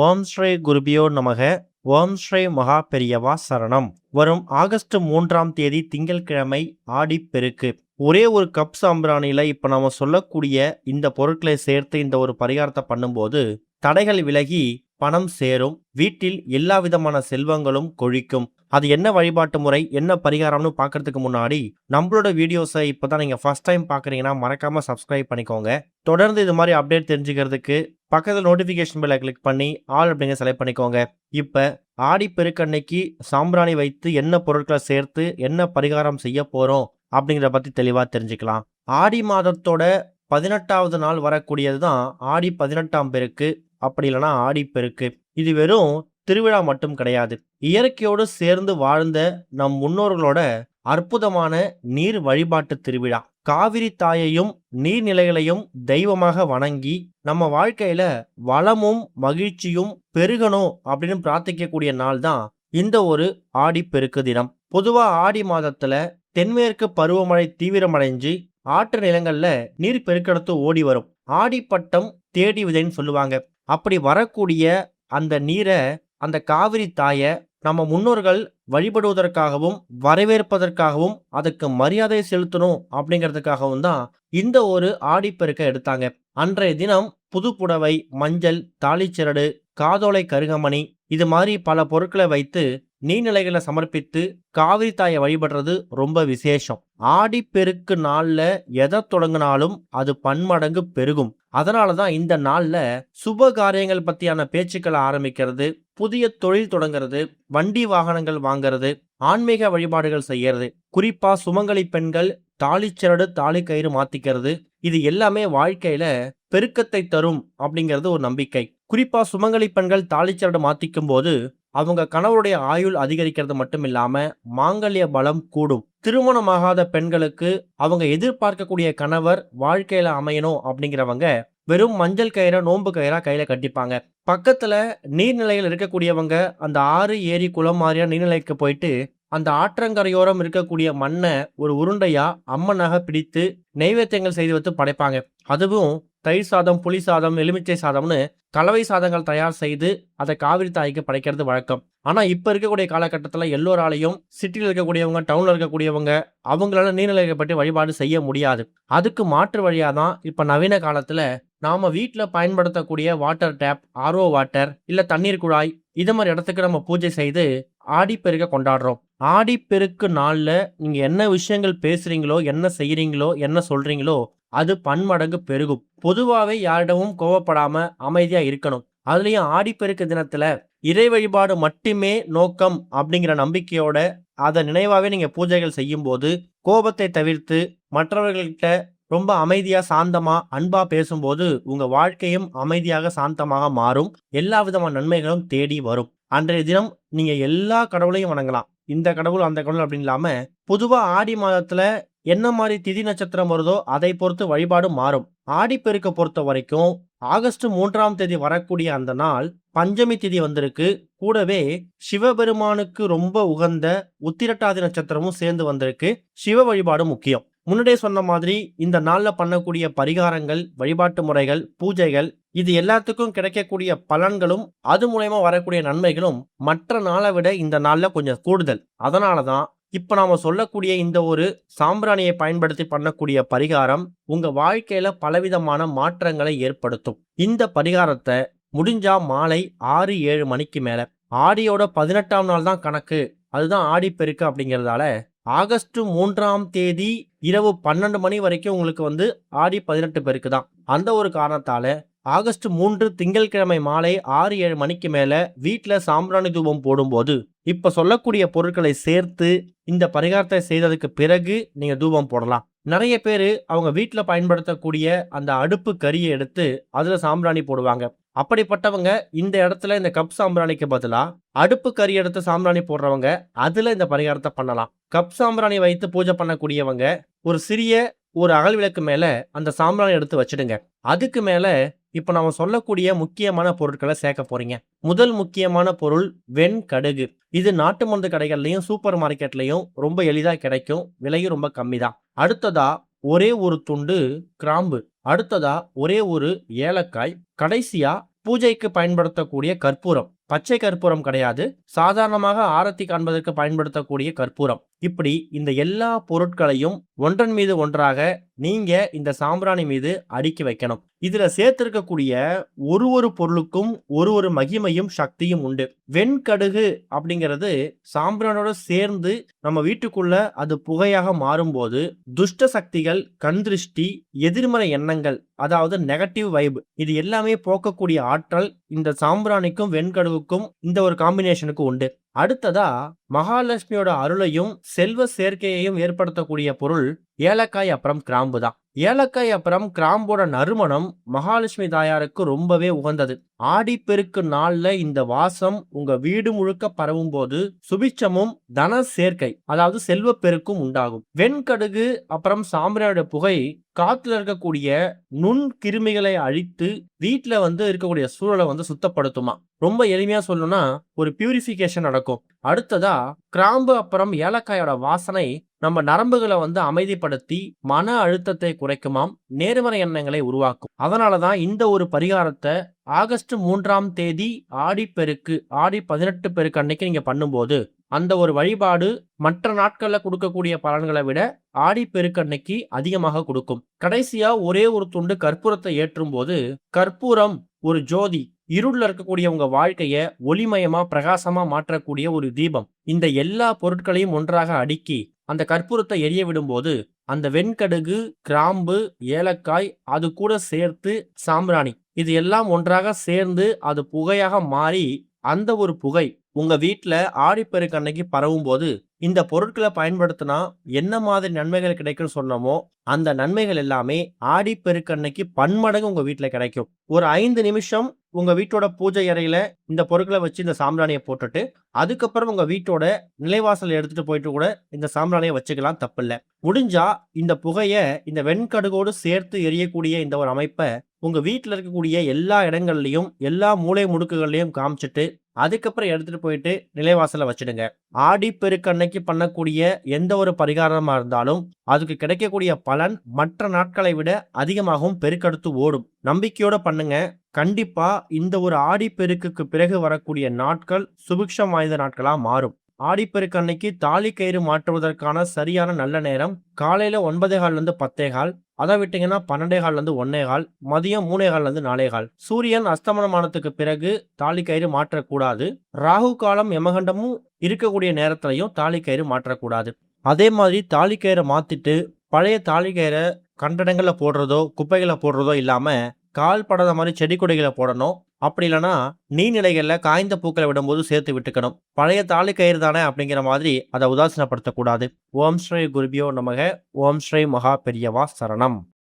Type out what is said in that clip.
ஓம் ஸ்ரீ குருபியோ நமக. ஓம் ஸ்ரீ மகா பெரியவா சரணம். வரும் ஆகஸ்ட் 3ஆம் தேதி திங்கட்கிழமை ஆடிப்பெருக்கு. ஒரே ஒரு கப் சாம்பிராணியில இப்ப நாம சொல்லக்கூடிய இந்த பொருட்களை சேர்த்து இந்த ஒரு பரிகாரத்தை பண்ணும்போது தடைகள் விலகி பணம் சேரும். வீட்டில் எல்லா விதமான செல்வங்களும் கொழிக்கும். அது என்ன வழிபாட்டு முறை, என்ன பரிகாரம்னு பார்க்கறதுக்கு முன்னாடி நம்மளோட வீடியோஸை இப்பதான் நீங்க ஃபர்ஸ்ட் டைம் பார்க்குறீங்கன்னா மறக்காம சப்ஸ்கிரைப் பண்ணிக்கோங்க. தொடர்ந்து இது மாதிரி அப்டேட் தெரிஞ்சுக்கிறதுக்கு பக்கத்தில் நோட்டிஃபிகேஷன் பெல்லை கிளிக் பண்ணி ஆல் அப்படிங்க செலக்ட் பண்ணிக்கோங்க. இப்போ ஆடிப்பெருக்கன்னைக்கு சாம்பிராணி வைத்து என்ன பொருட்களை சேர்த்து என்ன பரிகாரம் செய்ய போறோம் அப்படிங்கிறத பற்றி தெளிவாக தெரிஞ்சுக்கலாம். ஆடி மாதத்தோட 18வது நாள் வரக்கூடியது தான் ஆடி 18ஆம் பெருக்கு, அப்படி இல்லைன்னா ஆடிப்பெருக்கு. இது வெறும் திருவிழா மட்டும் கிடையாது. இயற்கையோடு சேர்ந்து வாழ்ந்த நம் முன்னோர்களோட அற்புதமான நீர் வழிபாட்டு திருவிழா. காவிரி தாயையும் நீர்நிலைகளையும் தெய்வமாக வணங்கி நம்ம வாழ்க்கையில வளமும் மகிழ்ச்சியும் பெருகணும் அப்படின்னு பிரார்த்திக்கக்கூடிய நாள் தான் இந்த ஒரு ஆடி பெருக்கு தினம். பொதுவா ஆடி மாதத்துல தென்மேற்கு பருவமழை தீவிரமடைஞ்சு ஆற்று நிலங்கள்ல நீர் பெருக்கெடுத்து ஓடி வரும். ஆடிப்பட்டம் தேடி விதைன்னு சொல்லுவாங்க. அப்படி வரக்கூடிய அந்த நீரை, அந்த காவிரி தாயை நம்ம முன்னோர்கள் வழிபடுவதற்காகவும் வரவேற்பதற்காகவும் அதுக்கு மரியாதை செலுத்தணும் அப்படிங்கிறதுக்காகவும் தான் இந்த ஒரு ஆடிப்பெருக்க எடுத்தாங்க. அன்றைய தினம் புது புடவை, மஞ்சள், தாலிச்சரடு, காதோலை கருகமணி இது மாதிரி பல பொருட்களை வைத்து நீர்நிலைகளை சமர்ப்பித்து காவிரி தாயை வழிபடுறது ரொம்ப விசேஷம். ஆடிப்பெருக்கு நாள்ல எதை தொடங்கினாலும் அது பன்மடங்கு பெருகும். அதனாலதான் இந்த நாள்ல சுப காரியங்கள் பத்தியான பேச்சுக்களை ஆரம்பிக்கிறது, புதிய தொழில் தொடங்குறது, வண்டி வாகனங்கள் வாங்கிறது, ஆன்மீக வழிபாடுகள் செய்யறது, குறிப்பா சுமங்கலி பெண்கள் தாலிச்சரடு தாலி கயிறு மாத்திக்கிறது, இது எல்லாமே வாழ்க்கையில பெருக்கத்தை தரும் அப்படிங்கிறது ஒரு நம்பிக்கை. குறிப்பா சுமங்கலி பெண்கள் தாலிச்சரடு மாத்திக்கும் போது அவங்க கணவருடைய ஆயுள் அதிகரிக்கிறது மட்டும் இல்லாம மாங்கல்ய பலம் கூடும். திருமணமாகாத பெண்களுக்கு அவங்க எதிர்பார்க்கக்கூடிய கணவர் வாழ்க்கையில அமையணும் அப்படிங்கிறவங்க வெறும் மஞ்சள் கயிறை நோன்பு கயிறா கையில கட்டிப்பாங்க. பக்கத்துல நீர்நிலைகள் இருக்கக்கூடியவங்க அந்த ஆறு, ஏரி, குளம் மாதிரியான நீர்நிலைக்கு போயிட்டு அந்த ஆற்றங்கரையோரம் இருக்கக்கூடிய மண்ணை ஒரு உருண்டையா அம்மனாக பிடித்து நைவேத்தியங்கள் செய்து வைத்து படைப்பாங்க. அதுவும் தயிர் சாதம், புளி சாதம், எலுமிச்சை சாதம்னு கலவை சாதங்கள் தயார் செய்து அதை காவிரி தாய்க்கு படைக்கிறது வழக்கம். ஆனா இப்ப இருக்கக்கூடிய காலகட்டத்தில் எல்லோராலையும் சிட்டியில் இருக்கக்கூடியவங்க, டவுன்ல இருக்கக்கூடியவங்க அவங்களால நீர்நிலைகளை பற்றி வழிபாடு செய்ய முடியாது. அதுக்கு மாற்று வழியா தான் இப்ப நவீன காலத்துல நாம வீட்டில் பயன்படுத்தக்கூடிய வாட்டர் டேப், ஆர்ஓ வாட்டர், இல்ல தண்ணீர் குழாய் இது மாதிரி இடத்துக்கு நம்ம பூஜை செய்து ஆடிப்பெருக்க கொண்டாடுறோம். ஆடிப்பெருக்கு நாள்ல நீங்க என்ன விஷயங்கள் பேசுறீங்களோ, என்ன செய்யறீங்களோ, என்ன சொல்றீங்களோ அது பன்மடங்கு பெருகும். பொதுவாவே யாரிடமும் கோவப்படாம அமைதியா இருக்கணும். அதுலயும் ஆடிப்பெருக்கு தினத்துல இறை வழிபாடு மட்டுமே நோக்கம் அப்படிங்கிற நம்பிக்கையோட அதை நினைவாவே நீங்க பூஜைகள் செய்யும் போது கோபத்தை தவிர்த்து மற்றவர்கள்கிட்ட ரொம்ப அமைதியா, சாந்தமா, அன்பா பேசும்போது உங்க வாழ்க்கையும் அமைதியாக சாந்தமாக மாறும். எல்லா விதமான நன்மைகளும் தேடி வரும். அன்றைய தினம் நீங்க எல்லா கடவுளையும் வணங்கலாம். இந்த கடவுள் அந்த கடவுள் அப்படின்னு இல்லாம பொதுவா ஆடி மாதத்துல என்ன மாதிரி திதி நட்சத்திரம் வருதோ அதை பொறுத்து வழிபாடு மாறும். ஆடிப்பெருக்க பொறுத்த வரைக்கும் ஆகஸ்ட் 3ஆம் தேதி வரக்கூடிய அந்த நாள் பஞ்சமி திதி வந்திருக்கு. கூடவே சிவபெருமானுக்கு ரொம்ப உகந்த உத்திரட்டாதி நட்சத்திரமும் சேர்ந்து வந்திருக்கு. சிவ வழிபாடு முக்கியம். முன்னாடியே சொன்ன மாதிரி இந்த நாள்ல பண்ணக்கூடிய பரிகாரங்கள், வழிபாட்டு முறைகள், பூஜைகள் இது எல்லாத்துக்கும் கிடைக்கக்கூடிய பலன்களும் அது மூலயமா வரக்கூடிய நன்மைகளும் மற்ற நாளை விட இந்த நாள்ல கொஞ்சம் கூடுதல். அதனாலதான் இப்ப நாம சொல்லக்கூடிய இந்த ஒரு சாம்பிராணியை பயன்படுத்தி பண்ணக்கூடிய பரிகாரம் உங்க வாழ்க்கையில பலவிதமான மாற்றங்களை ஏற்படுத்தும். இந்த பரிகாரத்தை முடிஞ்சா மாலை 6-7 மணிக்கு மேல, ஆடியோட 18ஆம் நாள் தான் கணக்கு, அதுதான் ஆடிப்பெருக்கு அப்படிங்கிறதால ஆகஸ்ட் 3ஆம் தேதி இரவு 12 மணி வரைக்கும் உங்களுக்கு ஆடி 18 பெருக்கு தான். அந்த ஒரு காரணத்தால ஆகஸ்ட் 3 திங்கட்கிழமை மாலை 6-7 மணிக்கு மேல வீட்டுல சாம்பிராணி தூபம் போடும்போது இப்ப சொல்லக்கூடிய பொருட்களை சேர்த்து இந்த பரிகாரத்தை செய்ததுக்கு பிறகு நீங்க தூபம் போடலாம். நிறைய பேரு அவங்க வீட்டுல பயன்படுத்தக்கூடிய அந்த அடுப்பு கரியை எடுத்து அதுல சாம்பிராணி போடுவாங்க. அப்படிப்பட்டவங்க இந்த இடத்துல இந்த கப் சாம்பிராணிக்கு பதிலா அடுப்பு கறி எடுத்து சாம்பிராணி போடுறவங்க அதுல இந்த பரிகாரத்தை பண்ணலாம். கப் சாம்பிராணி வைத்து பூஜை பண்ணக்கூடியவங்க ஒரு சிறிய ஒரு அகல் விளக்கு மேல அந்த சாம்பிராணி எடுத்து வச்சிடுங்க. அதுக்கு மேல இப்ப நாம சொல்லக்கூடிய முக்கியமான பொருட்களை சேர்க்க போறீங்க. முதல் முக்கியமான பொருள் வெண்கடுகு. இது நாட்டு மருந்து கடைகள்லயும் சூப்பர் மார்க்கெட்லயும் ரொம்ப எளிதா கிடைக்கும். விலையும் ரொம்ப கம்மி தான். அடுத்ததா ஒரே ஒரு துண்டு கிராம்பு. அடுத்ததா ஒரே ஒரு ஏலக்காய். கடைசியா பூஜைக்கு பயன்படுத்தக்கூடிய கற்பூரம், பச்சை கற்பூரம் கிடையாது, சாதாரணமாக ஆரத்தி காண்பதற்கு பயன்படுத்தக்கூடிய கற்பூரம். இப்படி இந்த எல்லா பொருட்களையும் ஒன்றன் மீது ஒன்றாக நீங்க இந்த சாம்பிராணி மீது அடுக்கி வைக்கணும். இதுல சேர்த்திருக்கக்கூடிய ஒரு பொருளுக்கும் ஒரு மகிமையும் சக்தியும் உண்டு. வெண்கடுகு அப்படிங்கிறது சாம்பிராணியோட சேர்ந்து நம்ம வீட்டுக்குள்ள அது புகையாக மாறும்போது துஷ்ட சக்திகள், கண் திருஷ்டி, எதிர்மறை எண்ணங்கள், அதாவது நெகட்டிவ் வைப், இது எல்லாமே போக்கக்கூடிய ஆற்றல் இந்த சாம்பிராணிக்கும் வெண்கடுகுக்கும் இந்த ஒரு காம்பினேஷனுக்கு உண்டு. அடுத்ததா மகாலட்சுமியோட அருளையும் செல்வ சேர்க்கையையும் ஏற்படுத்தக்கூடிய பொருள் ஏலக்காய் அப்புறம் கிராம்பு தான். ஏலக்காய் அப்புறம் கிராம்போட நறுமணம் மகாலட்சுமி தாயாருக்கு ரொம்பவே உகந்தது. ஆடிப்பெருக்கு நாள்ல இந்த வாசம் உங்க வீடு முழுக்க பரவும் போது சுபிட்சமும் தன சேர்க்கை, அதாவது செல்வ பெருக்கும் உண்டாகும். வெண்கடுகு அப்புறம் சாம்பிராணியோட புகை காத்துல இருக்கக்கூடிய நுண் கிருமிகளை அழித்து வீட்டுல இருக்கக்கூடிய சூழலை சுத்தப்படுத்துமா. ரொம்ப எளிமையா சொல்லணும்னா ஒரு பியூரிபிகேஷன் நடக்கும். அடுத்ததா கிராம்பு அப்புறம் ஏலக்காயோட வாசனை நம்ம நரம்புகளை அமைதிப்படுத்தி மன அழுத்தத்தை குறைக்குமாம், நேர்மறை எண்ணங்களை உருவாக்கும். அதனாலதான் இந்த ஒரு பரிகாரத்தை ஆகஸ்ட் 3ஆம் தேதி ஆடிப்பெருக்கு, ஆடி 18 பெருக்கு அன்னைக்கு நீங்க பண்ணும்போது அந்த ஒரு வழிபாடு மற்ற நாட்கள்ல கொடுக்கக்கூடிய பலன்களை விட ஆடிப்பெருக்கு அன்னைக்கு அதிகமாக கொடுக்கும். கடைசியா ஒரே ஒரு துண்டு கற்பூரத்தை ஏற்றும் போது, கற்பூரம் ஒரு ஜோதி, இருள்ல இருக்கக்கூடிய உங்க வாழ்க்கைய ஒளிமயமா பிரகாசமா மாற்றக்கூடிய ஒரு தீபம். இந்த எல்லா பொருட்களையும் ஒன்றாக அடுக்கி அந்த கற்பூரத்தை எரிய விடும்போது அந்த வெண்கடுகு, கிராம்பு, ஏலக்காய், அது கூட சேர்த்து சாம்பிராணி, இது எல்லாம் ஒன்றாக சேர்ந்து அது புகையாக மாறி அந்த ஒரு புகை உங்க வீட்டுல ஆடிப்பெருக்கு அன்னைக்கு பரவும் போது இந்த பொருட்களை பயன்படுத்தினா என்ன மாதிரி நன்மைகள் கிடைக்கும் சொன்னமோ அந்த நன்மைகள் எல்லாமே ஆடிப்பெருக்கு அன்னைக்கு பன்மடங்கு உங்க வீட்டுல கிடைக்கும். ஒரு 5 நிமிஷம் உங்க வீட்டோட பூஜை அறையில இந்த பொருட்களை வச்சு இந்த சாம்பிராணியை போட்டுட்டு அதுக்கப்புறம் உங்க வீட்டோட நிலைவாசல் எடுத்துட்டு போயிட்டு கூட இந்த சாம்பிராணியை வச்சுக்கலாம், தப்பில்லை. முடிஞ்சா இந்த புகைய இந்த வெண்கடுகோடு சேர்த்து எரியக்கூடிய இந்த ஒரு அமைப்பை உங்க வீட்டுல இருக்கக்கூடிய எல்லா இடங்கள்லயும் எல்லா மூலை முடுக்குகள்லயும் காமிச்சிட்டு அதுக்கப்புறம் எடுத்துட்டு போயிட்டு நிலைவாசல வச்சிடுங்க. ஆடிப்பெருக்கு அன்னைக்கு பண்ணக்கூடிய எந்த ஒரு பரிகாரமா இருந்தாலும் அதுக்கு கிடைக்கக்கூடிய பலன் மற்ற நாட்களை விட அதிகமாகவும் பெருக்கெடுத்து ஓடும். நம்பிக்கையோட பண்ணுங்க. கண்டிப்பா இந்த ஒரு ஆடிப்பெருக்குக்கு பிறகு வரக்கூடிய நாட்கள் சுபிக்ஷம் வாய்ந்த நாட்களா மாறும். ஆடிப்பெருக்கு அன்னைக்கு தாலி கயிறு மாற்றுவதற்கான சரியான நல்ல நேரம் காலையில 9:15 10:15, அதை விட்டீங்கன்னா 12:15 1:15, மதியம் 3:15 4:15. சூரியன் அஸ்தமனமானத்துக்கு பிறகு தாலி கயிறு மாற்றக்கூடாது. ராகு காலம் யமகண்டமும் இருக்கக்கூடிய நேரத்திலையும் தாலி கயிறு மாற்றக்கூடாது. அதே மாதிரி தாலி கயிறை மாத்திட்டு பழைய தாலி கயிறை கண்டடங்கள்ல போடுறதோ குப்பைகளை போடுறதோ இல்லாம கால் படாத மாதிரி செடி கொடிகளை போடணும். அப்படி இல்லைன்னா நீர்நிலைகள்ல காய்ந்த பூக்களை விடும்போது சேர்த்து விட்டுக்கணும். பழைய தாலி கயிறு தானே அப்படிங்கிற மாதிரி அதை உதாசீனப்படுத்தக்கூடாது. ஓம் ஸ்ரீ குருபியோ நமக. ஓம் ஸ்ரீ மகா பெரியவா சரணம்.